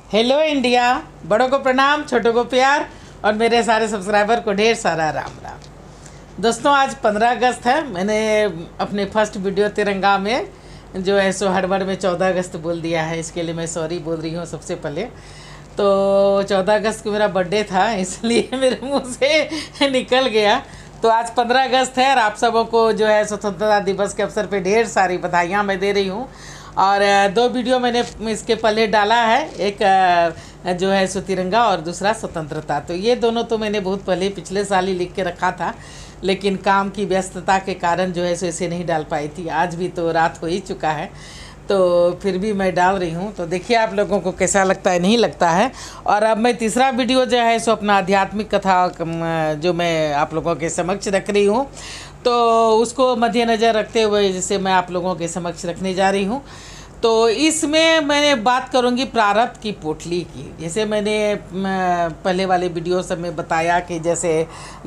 Hello India, बड़ों को प्रणाम, छोटों को प्यार और मेरे सारे सब्सक्राइबर को ढेर सारा राम राम। दोस्तों, आज 15 अगस्त है। मैंने अपने फर्स्ट वीडियो तिरंगा में जो है सो हड़बड़ में 14 अगस्त बोल दिया है, इसके लिए मैं सॉरी बोल रही हूँ सबसे पहले। तो 14 अगस्त को मेरा बर्थडे था, इसलिए मेरे मुंह से निकल गया। तो आज 15 अगस्त है और आप सबों को जो है स्वतंत्रता दिवस के अवसर पे ढेर सारी बधाइयाँ मैं दे रही हूँ। और 2 वीडियो मैंने इसके पहले डाला है, एक जो है सो तिरंगा और दूसरा स्वतंत्रता। तो ये दोनों तो मैंने बहुत पहले पिछले साल ही लिख के रखा था, लेकिन काम की व्यस्तता के कारण जो है सो इसे नहीं डाल पाई थी। आज भी तो रात हो ही चुका है, तो फिर भी मैं डाल रही हूँ। तो देखिए आप लोगों को कैसा लगता है, नहीं लगता है। और अब मैं तीसरा वीडियो जो है सो अपना आध्यात्मिक कथा जो मैं आप लोगों के समक्ष रख रही हूँ, तो उसको मद्देनज़र रखते हुए जैसे मैं आप लोगों के समक्ष रखने जा रही हूँ। तो इसमें मैंने बात करूँगी प्रारब्ध की पोटली की। जैसे मैंने पहले वाले वीडियो सब में बताया कि जैसे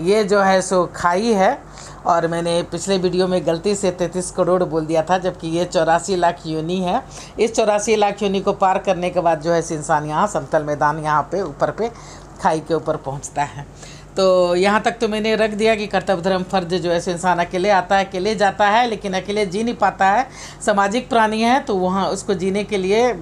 ये जो है सो खाई है, और मैंने पिछले वीडियो में गलती से 33 करोड़ बोल दिया था, जबकि ये 84 लाख योनि है। इस 84 लाख योनि को पार करने के बाद जो है इंसान यहाँ समतल मैदान यहाँ पे ऊपर पे खाई के ऊपर पहुँचता है। तो यहाँ तक तो मैंने रख दिया कि कर्तव्य धर्म फर्ज जो है इंसान अकेले आता है, अकेले जाता है, लेकिन अकेले जी नहीं पाता है। सामाजिक प्राणी है, तो वहाँ उसको जीने के लिए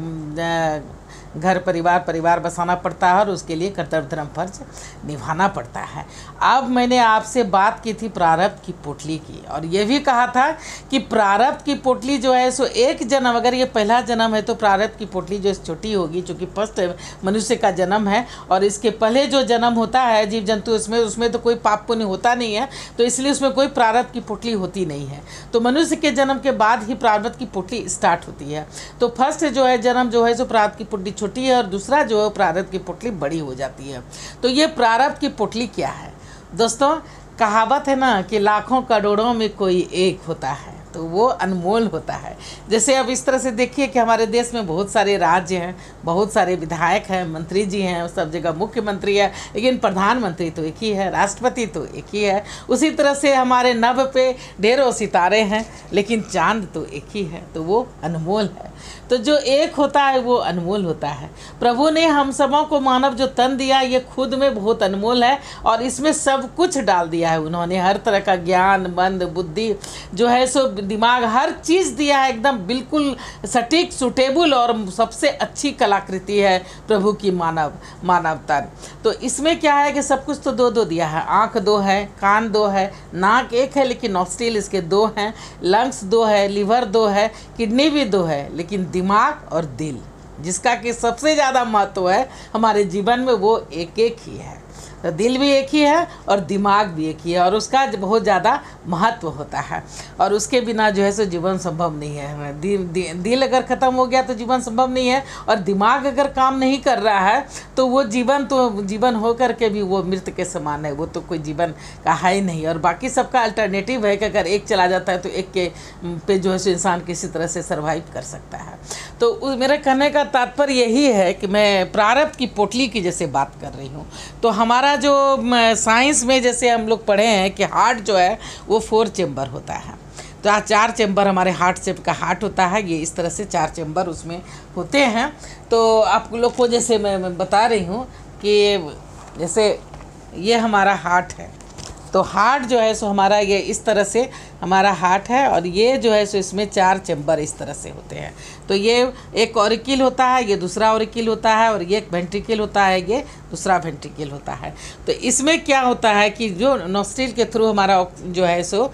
घर परिवार बसाना पड़ता है और उसके लिए कर्तव्य धर्म फर्ज निभाना पड़ता है। अब मैंने आपसे बात की थी प्रारब्ध की पोटली की, और ये भी कहा था कि प्रारब्ध की पोटली जो है सो एक जन्म, अगर ये पहला जन्म है तो प्रारब्ध की पोटली जो छोटी होगी, चूँकि फर्स्ट मनुष्य का जन्म है और इसके पहले जो जन्म होता है जीव जंतु, उसमें तो कोई पाप पुण्य होता नहीं है, तो इसलिए उसमें कोई प्रारब्ध की पोटली होती नहीं है। तो मनुष्य के जन्म के बाद ही प्रारब्ध की पोटली स्टार्ट होती है। तो फर्स्ट जो है जन्म जो है सो प्रारब्ध की पोटली छोटी है और दूसरा जो है प्रारब्ध की पोटली बड़ी हो जाती है। तो ये प्रारब्ध की पोटली क्या है दोस्तों? कहावत है ना कि लाखों करोड़ों में कोई एक होता है, तो वो अनमोल होता है। जैसे अब इस तरह से देखिए कि हमारे देश में बहुत सारे राज्य हैं, बहुत सारे विधायक हैं, मंत्री जी हैं, सब जगह मुख्यमंत्री है, लेकिन प्रधानमंत्री तो एक ही है, राष्ट्रपति तो एक ही है। उसी तरह से हमारे नभ पे ढेरों सितारे हैं, लेकिन चांद तो एक ही है, तो वो अनमोल है। तो जो एक होता है वो अनमोल होता है। प्रभु ने हम सबों को मानव जो तन दिया, ये खुद में बहुत अनमोल है और इसमें सब कुछ डाल दिया है उन्होंने। हर तरह का ज्ञान, मंद बुद्धि जो है सो दिमाग, हर चीज़ दिया है, एकदम बिल्कुल सटीक, सुटेबल, और सबसे अच्छी कलाकृति है प्रभु की मानवता। तो इसमें क्या है कि सब कुछ तो दो दिया है। आँख 2 है, कान 2 है, नाक 1 है, लेकिन नॉस्ट्रिल इसके 2 हैं, लंग्स 2 है, लिवर 2 है, किडनी भी 2 है, लेकिन दिमाग और दिल, जिसका कि सबसे ज़्यादा महत्व है हमारे जीवन में, वो एक ही है। तो दिल भी एक ही है और दिमाग भी एक ही है, और उसका बहुत ज़्यादा महत्व होता है, और उसके बिना जो है सो जीवन संभव नहीं है। दिल अगर ख़त्म हो गया तो जीवन संभव नहीं है, और दिमाग अगर काम नहीं कर रहा है तो वो जीवन हो कर के भी वो मृत के समान है, वो तो कोई जीवन का है ही नहीं। और बाकी सबका अल्टरनेटिव है कि अगर एक चला जाता है तो एक के पे जो है सो इंसान किसी तरह से सर्वाइव कर सकता है। तो मेरे कहने का तात्पर्य यही है कि मैं प्रारब्ध की पोटली की जैसे बात कर रही हूँ। तो हमारा जो साइंस में जैसे हम लोग पढ़े हैं कि हार्ट जो है वो 4 चेम्बर होता है। तो 4 चेम्बर हमारे हार्ट शेप का हार्ट होता है, ये इस तरह से 4 चेम्बर उसमें होते हैं। तो आप लोग को जैसे मैं बता रही हूँ कि जैसे ये हमारा हार्ट है, तो हार्ट जो है सो हमारा ये इस तरह से हमारा हार्ट है, और ये जो है सो इसमें 4 चेम्बर इस तरह से होते हैं। तो ये एक ऑरिकिल होता है, ये दूसरा ऑरिकिल होता है, और ये एक वेंट्रिकल होता है, ये दूसरा वेंट्रिकल होता है। तो इसमें क्या होता है कि जो नॉस्ट्रिल के थ्रू हमारा जो है सो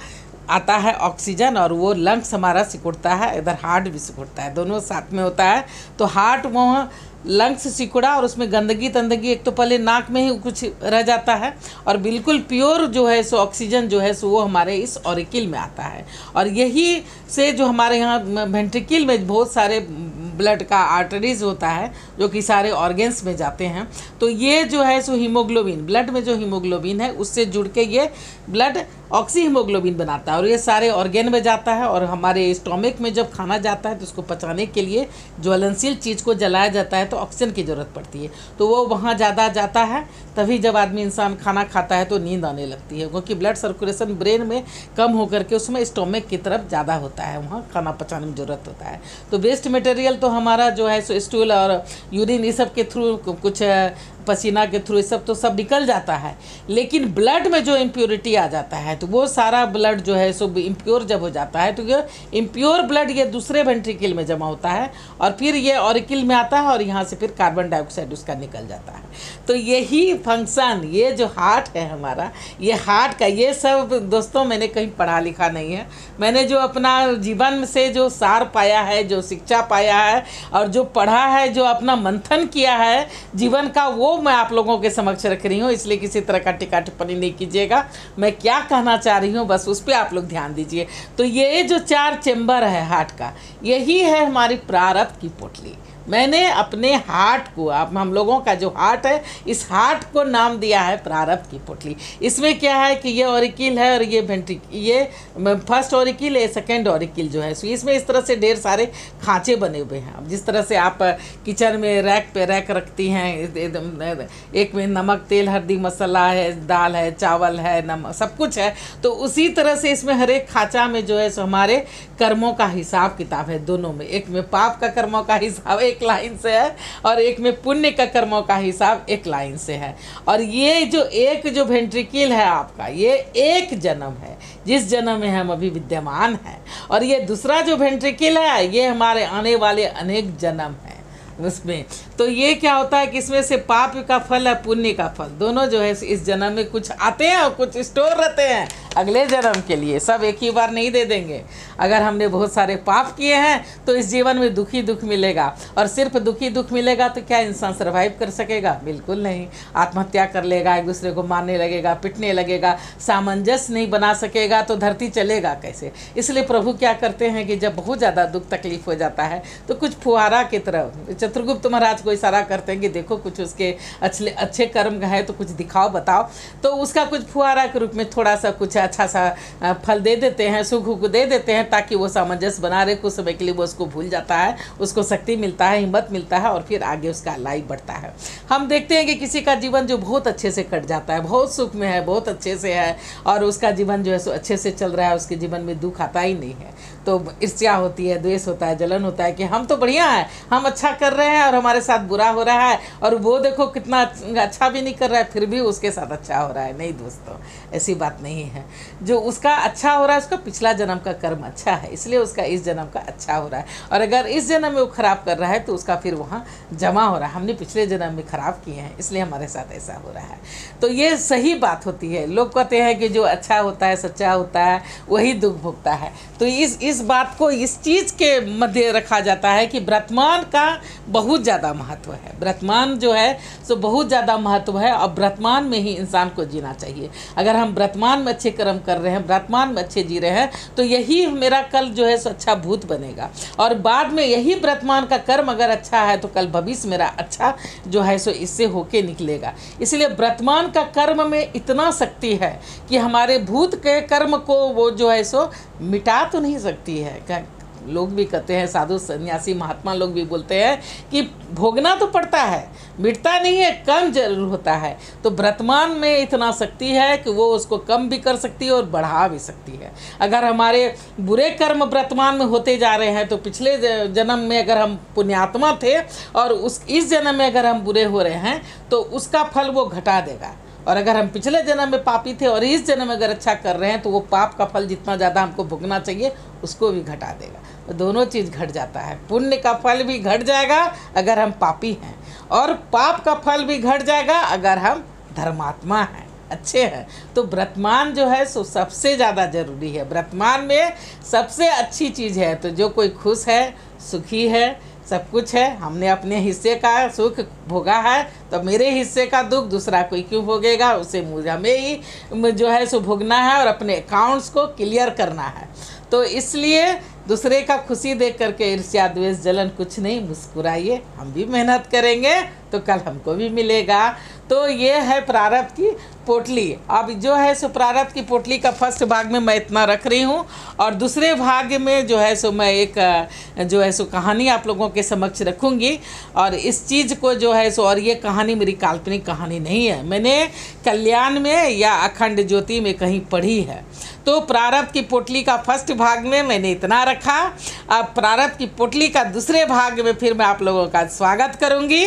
आता है ऑक्सीजन, और वो लंग्स हमारा सिकुड़ता है, इधर हार्ट भी सिकुड़ता है, दोनों साथ में होता है। तो हार्ट वहाँ लंग्स सिकुड़ा और उसमें गंदगी एक तो पहले नाक में ही कुछ रह जाता है, और बिल्कुल प्योर जो है सो ऑक्सीजन जो है सो वो हमारे इस ऑरिकिल में आता है। और यही से जो हमारे यहाँ वेंट्रिकल में बहुत सारे ब्लड का आर्टरीज होता है जो कि सारे ऑर्गन्स में जाते हैं। तो ये जो है सो हीमोग्लोबिन, ब्लड में जो हीमोग्लोबिन है उससे जुड़ के ये ब्लड ऑक्सी हीमोग्लोबिन बनाता है और ये सारे ऑर्गेन में जाता है और हमारे स्टोमक में जब खाना जाता है तो उसको पचाने के लिए ज्वलनशील चीज़ को जलाया जाता है तो ऑक्सीजन की ज़रूरत पड़ती है, तो वो वहाँ ज़्यादा जाता है। तभी जब आदमी इंसान खाना खाता है तो नींद आने लगती है, क्योंकि ब्लड सर्कुलेशन ब्रेन में कम होकर के उसमें स्टोमक की तरफ ज़्यादा होता है, वहाँ खाना पचाने में ज़रूरत होता है। तो वेस्ट मटेरियल तो हमारा जो है सो स्टूल और यूरिन ये सब के थ्रू, कुछ पसीना के थ्रू, सब तो सब निकल जाता है। लेकिन ब्लड में जो इम्प्योरिटी आ जाता है तो वो सारा ब्लड जो है सो इम्प्योर जब हो जाता है तो ये इम्प्योर ब्लड ये दूसरे वेंट्रिकल में जमा होता है और फिर ये ऑरिकल में आता है और यहाँ से फिर कार्बन डाइऑक्साइड उसका निकल जाता है। तो यही फंक्शन, ये जो हार्ट है हमारा, ये हार्ट का, ये सब दोस्तों मैंने कहीं पढ़ा लिखा नहीं है, मैंने जो अपना जीवन से जो सार पाया है, जो शिक्षा पाया है और जो पढ़ा है, जो अपना मंथन किया है जीवन का, वो मैं आप लोगों के समक्ष रख रही हूँ। इसलिए किसी तरह का टीका टिप्पणी नहीं कीजिएगा, मैं क्या कहना चाह रही हूँ बस उस पर आप लोग ध्यान दीजिए। तो ये जो 4 चेम्बर है हार्ट का, यही है हमारी प्रारब्ध की पोटली। मैंने अपने हार्ट को, अब हम लोगों का जो हार्ट है, इस हार्ट को नाम दिया है प्रारब्ध की पोटली। इसमें क्या है कि ये ऑरिकल है और ये ये फर्स्ट ऑरिकल है, सेकेंड ऑरिकल जो है सो इसमें इस तरह से ढेर सारे खांचे बने हुए हैं। अब जिस तरह से आप किचन में रैक पे रैक रखती हैं, एक में नमक तेल हल्दी मसाला है, दाल है, चावल है, नमक सब कुछ है, तो उसी तरह से इसमें हर एक खांचा में जो है सो हमारे कर्मों का हिसाब किताब है दोनों में। एक में पाप का कर्मों का हिसाब एक लाइन से है और एक में पुण्य का कर्मों का हिसाब एक लाइन से है। और ये जो वेंट्रिकल है आपका, ये एक जन्म है जिस जन्म में हम अभी विद्यमान हैं, और ये दूसरा जो वेंट्रिकल है ये हमारे आने वाले अनेक जन्म हैं उसमें। तो ये क्या होता है कि इसमें से पाप का फल है, पुण्य का फल, दोनों जो है इस जन्म में कुछ आते हैं और कुछ स्टोर रहते हैं अगले जन्म के लिए। सब एक ही बार नहीं दे देंगे। अगर हमने बहुत सारे पाप किए हैं तो इस जीवन में दुखी दुख मिलेगा, और सिर्फ दुखी दुख मिलेगा तो क्या इंसान सर्वाइव कर सकेगा? बिल्कुल नहीं। आत्महत्या कर लेगा, एक दूसरे को मारने लगेगा, पिटने लगेगा, सामंजस्य नहीं बना सकेगा तो धरती चलेगा कैसे? इसलिए प्रभु क्या करते हैं कि जब बहुत ज़्यादा दुख तकलीफ हो जाता है तो कुछ फुहारा की तरह चित्रगुप्त महाराज को इशारा करते हैं कि देखो कुछ उसके अच्छे कर्म है तो कुछ दिखाओ, बताओ। तो उसका कुछ फुहारा के रूप में थोड़ा सा कुछ अच्छा सा फल दे देते हैं, सुख को दे देते हैं, ताकि वो सामंजस्य बना रहे। कुछ समय के लिए वो उसको भूल जाता है, उसको शक्ति मिलता है, हिम्मत मिलता है और फिर आगे उसका लाइफ बढ़ता है। हम देखते हैं कि किसी का जीवन जो बहुत अच्छे से कट जाता है, बहुत सुख में है, बहुत अच्छे से है और उसका जीवन जो है सो अच्छे से चल रहा है, उसके जीवन में दुख आता ही नहीं है, तो ईर्ष्या होती है, द्वेष होता है, जलन होता है कि हम तो बढ़िया हैं, हम अच्छा कर रहे हैं और हमारे साथ बुरा हो रहा है, और वो देखो कितना अच्छा भी नहीं कर रहा है फिर भी उसके साथ अच्छा हो रहा है। नहीं दोस्तों, ऐसी बात नहीं है। जो उसका अच्छा हो रहा है उसका पिछला जन्म का कर्म अच्छा है, इसलिए उसका इस जन्म का अच्छा हो रहा है। और अगर इस जन्म में वो खराब कर रहा है तो उसका फिर वहाँ जमा हो रहा है, हमने पिछले जन्म में खराब किए हैं इसलिए हमारे साथ ऐसा हो रहा है। तो ये सही बात होती है। लोग कहते हैं कि जो अच्छा होता है, सच्चा होता है, वही दुख भोगता है। तो इस बात को इस चीज़ के मध्य रखा जाता है कि वर्तमान का बहुत ज़्यादा महत्व है। वर्तमान जो है सो बहुत ज़्यादा महत्व है और वर्तमान में ही इंसान को जीना चाहिए। अगर हम वर्तमान में अच्छे कर्म कर रहे हैं, वर्तमान में अच्छे जी रहे हैं, तो यही मेरा कल जो है सो अच्छा भूत बनेगा, और बाद में यही वर्तमान का कर्म अगर अच्छा है तो कल भविष्य मेरा अच्छा जो है सो इससे होके निकलेगा। इसलिए वर्तमान का कर्म में इतना शक्ति है कि हमारे भूत के कर्म को वो जो है सो मिटा तो नहीं सकती है। लोग भी कहते हैं, साधु सन्यासी महात्मा लोग भी बोलते हैं कि भोगना तो पड़ता है, मिटता नहीं है, कम जरूर होता है। तो वर्तमान में इतना शक्ति है कि वो उसको कम भी कर सकती है और बढ़ा भी सकती है। अगर हमारे बुरे कर्म वर्तमान में होते जा रहे हैं तो पिछले जन्म में अगर हम पुण्यात्मा थे और इस जन्म में अगर हम बुरे हो रहे हैं तो उसका फल वो घटा देगा। और अगर हम पिछले जन्म में पापी थे और इस जन्म में अगर अच्छा कर रहे हैं तो वो पाप का फल जितना ज़्यादा हमको भोगना चाहिए उसको भी घटा देगा। तो दोनों चीज़ घट जाता है। पुण्य का फल भी घट जाएगा अगर हम पापी हैं, और पाप का फल भी घट जाएगा अगर हम धर्मात्मा हैं, अच्छे हैं। तो वर्तमान जो है सो सबसे ज़्यादा ज़रूरी है। वर्तमान में सबसे अच्छी चीज़ है। तो जो कोई खुश है, सुखी है, सब कुछ है, हमने अपने हिस्से का सुख भोगा है, तो मेरे हिस्से का दुख दूसरा कोई क्यों भोगेगा? उसे हमें ही जो है सो भोगना है और अपने अकाउंट्स को क्लियर करना है। तो इसलिए दूसरे का खुशी देख करके ईर्ष्या द्वेष जलन कुछ नहीं, मुस्कुराइए। हम भी मेहनत करेंगे तो कल हमको भी मिलेगा। तो ये है प्रारब्ध की पोटली। अब जो है सो प्रारब्ध की पोटली का फर्स्ट भाग में मैं इतना रख रही हूँ, और दूसरे भाग में जो है सो मैं एक जो है सो कहानी आप लोगों के समक्ष रखूँगी। और इस चीज़ को जो है सो, और ये कहानी मेरी काल्पनिक कहानी नहीं है, मैंने कल्याण में या अखंड ज्योति में कहीं पढ़ी है। तो प्रारब्ध की पोटली का फर्स्ट भाग में मैंने इतना रखा। अब प्रारब्ध की पोटली का दूसरे भाग में फिर मैं आप लोगों का स्वागत करूंगी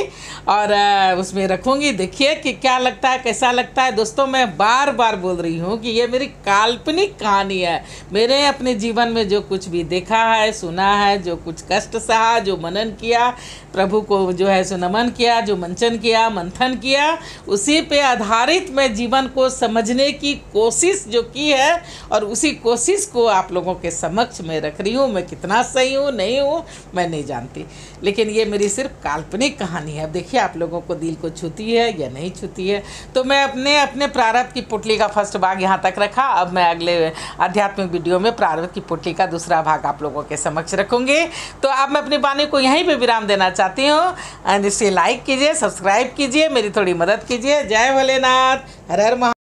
और उसमें रखूंगी। देखिए कि क्या लगता है, कैसा लगता है। दोस्तों, मैं बार बार बोल रही हूँ कि ये मेरी काल्पनिक कहानी है। मैंने अपने जीवन में जो कुछ भी देखा है, सुना है, जो कुछ कष्ट सहा, जो मनन किया, प्रभु को जो है सो नमन किया, जो मंचन किया, मंथन किया, उसी पे आधारित मैं जीवन को समझने की कोशिश जो की है, और उसी कोशिश को आप लोगों के समक्ष में रख रही हूँ। मैं कितना सही हूँ नहीं हूँ मैं नहीं जानती, लेकिन ये मेरी सिर्फ काल्पनिक कहानी है। अब देखिए आप लोगों को दिल को छूती है या नहीं छूती है। तो मैं अपने प्रारब्ध की पोटली का फर्स्ट भाग यहाँ तक रखा। अब मैं अगले आध्यात्मिक वीडियो में प्रारब्ध की पोटली का दूसरा भाग आप लोगों के समक्ष रखूँगी। तो अब मैं अपनी वाणी को यहीं पर विराम देना चाहती हूँ। एंड इसे लाइक कीजिए, सब्सक्राइब कीजिए, मेरी थोड़ी मदद कीजिए। जय भोलेनाथ, हर हर महा